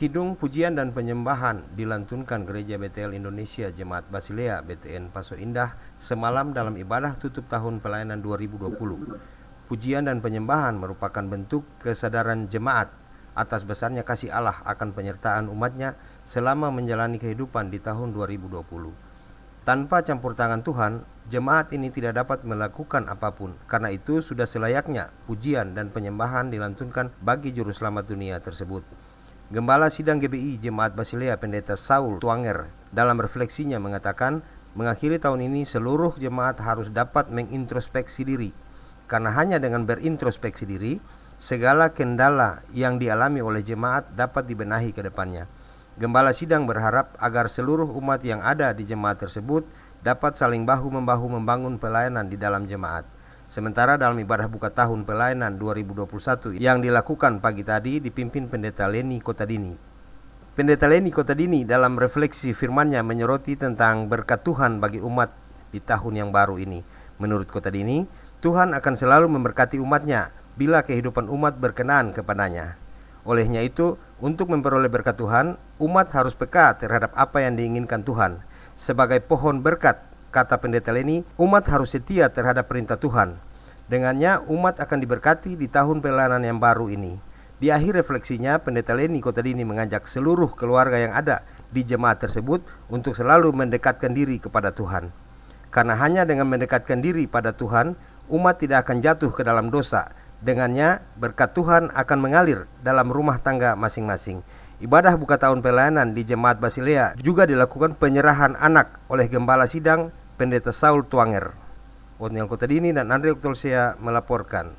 Kidung pujian dan penyembahan dilantunkan Gereja BTL Indonesia Jemaat Basilea BTN Paso Indah semalam dalam ibadah tutup tahun pelayanan 2020. Pujian dan penyembahan merupakan bentuk kesadaran jemaat atas besarnya kasih Allah akan penyertaan umatnya selama menjalani kehidupan di tahun 2020. Tanpa campur tangan Tuhan, jemaat ini tidak dapat melakukan apapun. Karena itu sudah selayaknya pujian dan penyembahan dilantunkan bagi juru selamat dunia tersebut. Gembala Sidang GBI Jemaat Basilea Pendeta Saul Tuanger dalam refleksinya mengatakan, mengakhiri tahun ini seluruh jemaat harus dapat mengintrospeksi diri. Karena hanya dengan berintrospeksi diri, segala kendala yang dialami oleh jemaat dapat dibenahi ke depannya. Gembala Sidang berharap agar seluruh umat yang ada di jemaat tersebut dapat saling bahu-membahu membangun pelayanan di dalam jemaat. Sementara dalam ibadah buka tahun pelayanan 2021 yang dilakukan pagi tadi dipimpin Pendeta Leni Kotadini. Pendeta Leni Kotadini dalam refleksi firman-Nya menyoroti tentang berkat Tuhan bagi umat di tahun yang baru ini. Menurut Kotadini, Tuhan akan selalu memberkati umat-Nya bila kehidupan umat berkenan kepadanya. Olehnya itu, untuk memperoleh berkat Tuhan, umat harus peka terhadap apa yang diinginkan Tuhan. Sebagai pohon berkat, kata Pendeta Leni, umat harus setia terhadap perintah Tuhan. Dengannya, umat akan diberkati di tahun pelayanan yang baru ini. Di akhir refleksinya, Pendeta Leni Kotadini mengajak seluruh keluarga yang ada di jemaat tersebut untuk selalu mendekatkan diri kepada Tuhan. Karena hanya dengan mendekatkan diri pada Tuhan, umat tidak akan jatuh ke dalam dosa. Dengannya, berkat Tuhan akan mengalir dalam rumah tangga masing-masing. Ibadah buka tahun pelayanan di Jemaat Basilea juga dilakukan penyerahan anak oleh Gembala Sidang Pendeta Saul Tuanger. Otniel Kotadini dan Andre Oktolsea melaporkan.